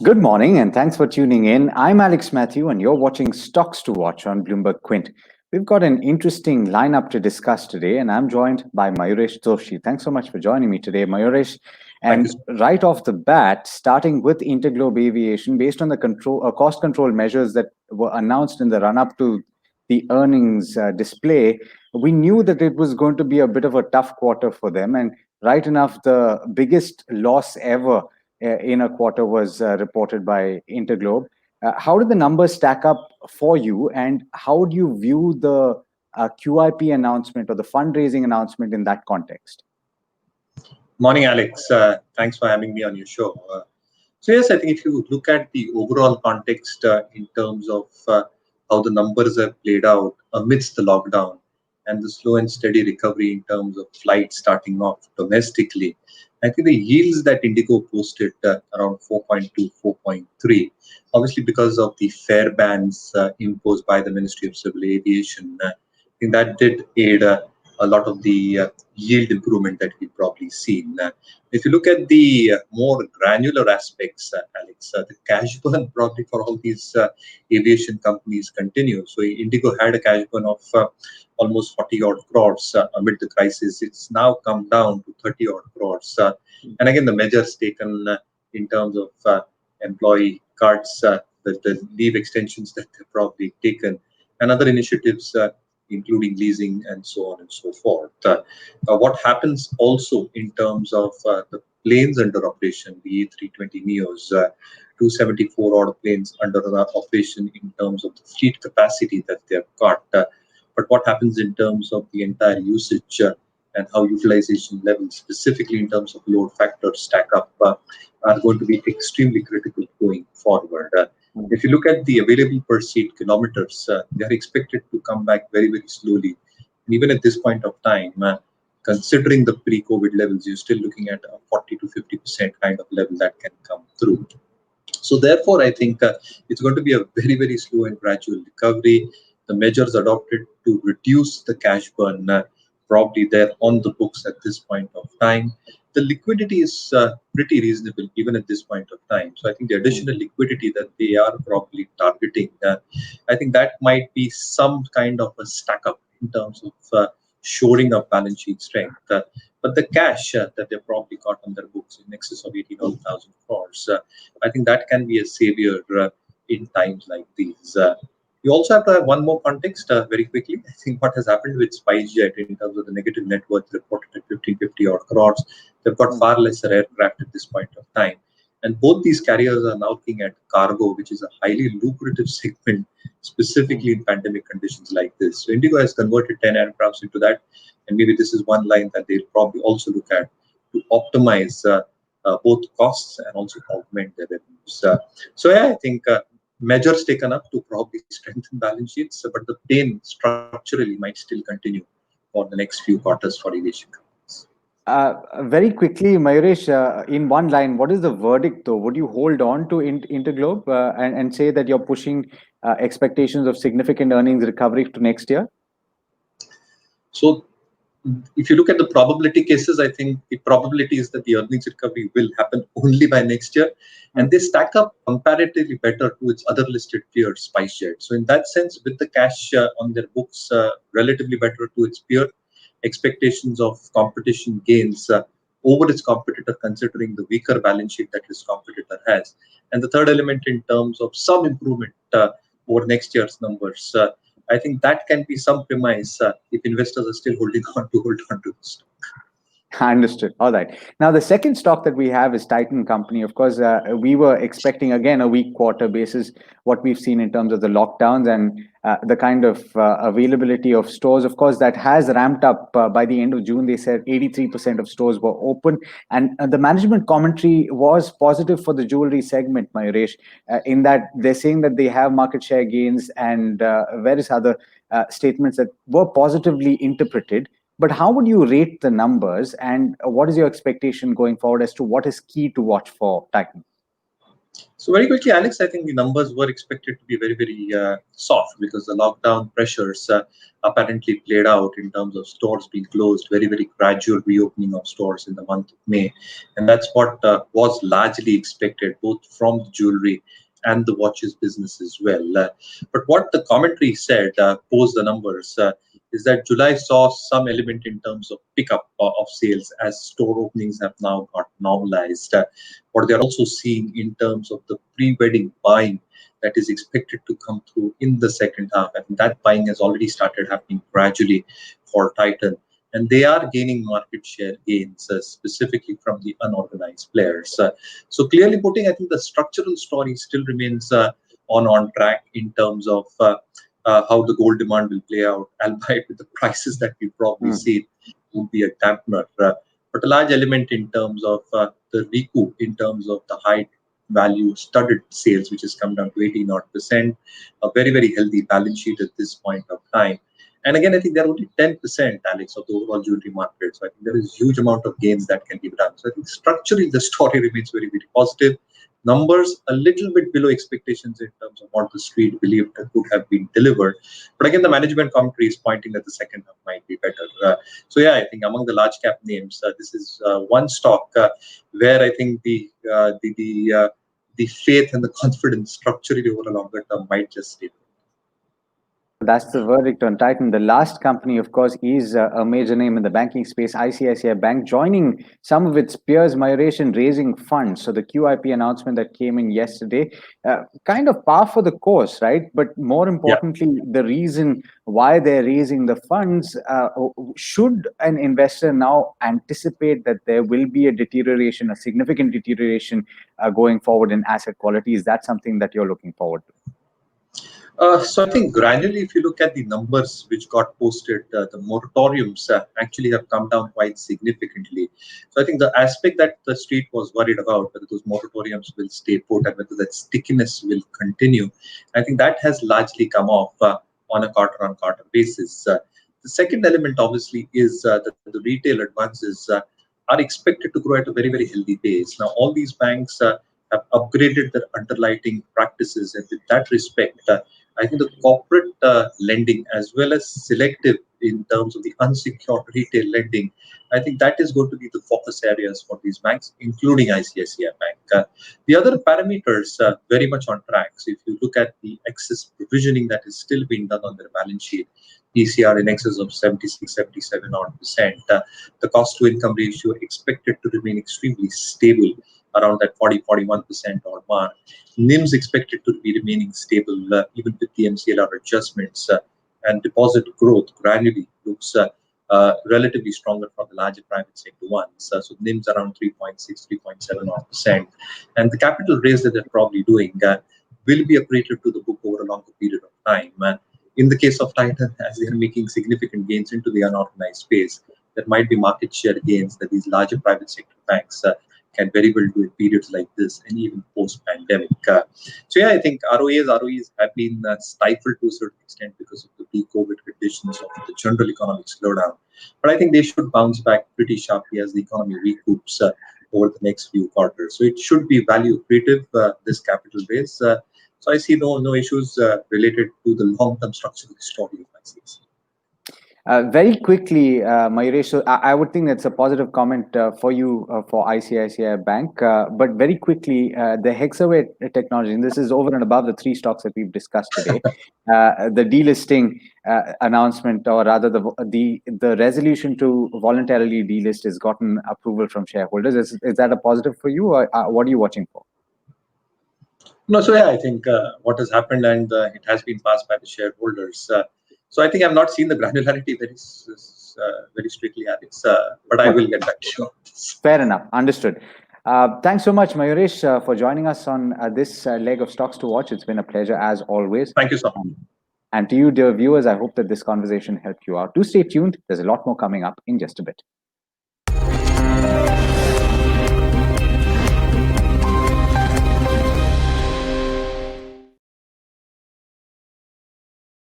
Good morning, and thanks for tuning in. I'm Mathew, and you're watching Stocks to Watch on BloombergQuint. We've got an interesting lineup to discuss today, and I'm joined by Mayuresh Joshi. Thanks so much for joining me today, Mayuresh. And right off the bat, starting with InterGlobe Aviation, based on the cost control measures that were announced in the run-up to the earnings display, we knew that it was going to be a bit of a tough quarter for them. And right enough, the biggest loss ever in a quarter was reported by InterGlobe. How did the numbers stack up for you, and how do you view the QIP announcement or the fundraising announcement in that context? Morning, Alex. Thanks for having me on your show. So yes, I think if you look at the overall context in terms of how the numbers have played out amidst the lockdown and the slow and steady recovery in terms of flights starting off domestically, I think the yields that Indigo posted around 4.2, 4.3, obviously because of the fare bans imposed by the Ministry of Civil Aviation, I think that did aid a lot of the yield improvement that we've probably seen. If you look at the more granular aspects, Alex, the cash burn probably for all these aviation companies continues. So Indigo had a cash burn of almost 40 odd crores amid the crisis. It's now come down to 30 odd crores. And again, the measures taken in terms of employee cards, the leave extensions that they've probably taken, and other initiatives including leasing and so on and so forth. What happens also in terms of the planes under operation, the A320neos, 274 odd planes under operation in terms of the fleet capacity that they've got. But what happens in terms of the entire usage and how utilization levels, specifically in terms of load factors, stack up, are going to be extremely critical going forward. If you look at the available per seat kilometers, they are expected to come back very, very slowly. And even at this point of time, considering the pre-COVID levels, you're still looking at a 40 to 50% kind of level that can come through. So therefore, I think it's going to be a very, very slow and gradual recovery. The measures adopted to reduce the cash burn probably there on the books at this point of time. The liquidity is pretty reasonable even at this point of time. So I think the additional liquidity that they are probably targeting, I think that might be some kind of a stack up in terms of shoring up balance sheet strength. But the cash that they probably got on their books in excess of 18,000 crores, I think that can be a savior in times like these. You also have to have one more context very quickly. I think what has happened with SpiceJet in terms of the negative net worth reported at 1550 odd crores, they've got far lesser aircraft at this point of time. And both these carriers are now looking at cargo, which is a highly lucrative segment, specifically in pandemic conditions like this. So Indigo has converted 10 aircrafts into that. And maybe this is one line that they'll probably also look at to optimize both costs and also augment their revenues. So yeah, I think measures taken up to probably strengthen balance sheets, but the pain structurally might still continue for the next few quarters for aviation companies. Very quickly, Mayuresh, in one line, what is the verdict though? Would you hold on to InterGlobe and say that you're pushing expectations of significant earnings recovery to next year? So if you look at the probability cases, I think the probability is that the earnings recovery will happen only by next year. And they stack up comparatively better to its other listed peers, SpiceJet. So in that sense, with the cash on their books, relatively better to its peer, expectations of competition gains over its competitor, considering the weaker balance sheet that its competitor has. And the third element in terms of some improvement over next year's numbers, I think that can be some premise if investors are still holding on to this. Understood. All right. Now, the second stock that we have is Titan Company. Of course, we were expecting, again, a weak quarter basis, what we've seen in terms of the lockdowns and the kind of availability of stores. Of course, that has ramped up by the end of June. They said 83% of stores were open. And the management commentary was positive for the jewelry segment, Mayuresh, in that they're saying that they have market share gains and various other statements that were positively interpreted. But how would you rate the numbers, and what is your expectation going forward as to what is key to watch for Titan? So very quickly, Alex, I think the numbers were expected to be very, very soft because the lockdown pressures apparently played out in terms of stores being closed, very, very gradual reopening of stores in the month of May. And that's what was largely expected, both from the jewelry and the watches business as well. But what the commentary said, post the numbers, is that July saw some element in terms of pickup of sales as store openings have now got normalized. What they're also seeing in terms of the pre-wedding buying that is expected to come through in the second half, and that buying has already started happening gradually for Titan. And they are gaining market share gains, specifically from the unorganized players. So clearly putting, I think the structural story still remains on track in terms of how the gold demand will play out, albeit with the prices that we probably see will be a dampener. But a large element in terms of the recoup, in terms of the high value studded sales, which has come down to 18%, a very, very healthy balance sheet at this point of time. And again, I think they're only 10%, Alex, of the overall jewelry market. So I think there is huge amount of gains that can be done. So I think structurally the story remains very, very positive. Numbers a little bit below expectations in terms of what the street believed could have been delivered. But again, the management commentary is pointing that the second half might be better. So yeah, I think among the large cap names, this is one stock where I think the faith and the confidence structurally over a longer term might just stay. That's the verdict on Titan. The last company, of course, is a major name in the banking space, ICICI Bank, joining some of its peers, Mayuresh, in raising funds. So the QIP announcement that came in yesterday, kind of par for the course, right? But more importantly, the reason why they're raising the funds, should an investor now anticipate that there will be a deterioration, a significant deterioration going forward in asset quality? Is that something that you're looking forward to? So I think gradually, if you look at the numbers which got posted, the moratoriums actually have come down quite significantly. So I think the aspect that the street was worried about, whether those moratoriums will stay put and whether that stickiness will continue, I think that has largely come off on a quarter-on-quarter basis. The second element, obviously, is that the retail advances are expected to grow at a very, very healthy pace. Now, all these banks have upgraded their underwriting practices, and with that respect, I think the corporate lending as well as selective in terms of the unsecured retail lending, I think that is going to be the focus areas for these banks, including ICICI Bank. The other parameters are very much on track. So if you look at the excess provisioning that is still being done on their balance sheet, PCR in excess of 76, 77 odd percent, the cost to income ratio expected to remain extremely stable around that 40-41% odd mark. NIMs expected to be remaining stable even with the MCLR adjustments, and deposit growth gradually looks relatively stronger for the larger private sector ones. So NIMs around 3.6, 3.7%. And the capital raise that they're probably doing will be accretive to the book over a longer period of time. In the case of Titan, as they are making significant gains into the unorganized space, there might be market share gains that these larger private sector banks can very well do in periods like this and even post-pandemic. So yeah, I think ROEs have been stifled to a certain extent because of the pre-COVID conditions of the general economic slowdown. But I think they should bounce back pretty sharply as the economy recoups over the next few quarters. So it should be value accretive, this capital raise. So I see no issues related to the long-term structural story of ICICI. Very quickly, Mayuresh, so I would think that's a positive comment for you for ICICI Bank. But very quickly, the Hexaware technology, and this is over and above the three stocks that we've discussed today, the delisting announcement, or rather the resolution to voluntarily delist has gotten approval from shareholders. Is that a positive for you, or what are you watching for? No, so yeah, I think what has happened, and it has been passed by the shareholders. So I think I've not seen the granularity very strictly, Alex, but I will get back to you. Fair enough. Understood. Thanks so much, Mayuresh, for joining us on this leg of Stocks to Watch. It's been a pleasure as always. Thank you so much. And to you, dear viewers, I hope that this conversation helped you out. Do stay tuned. There's a lot more coming up in just a bit.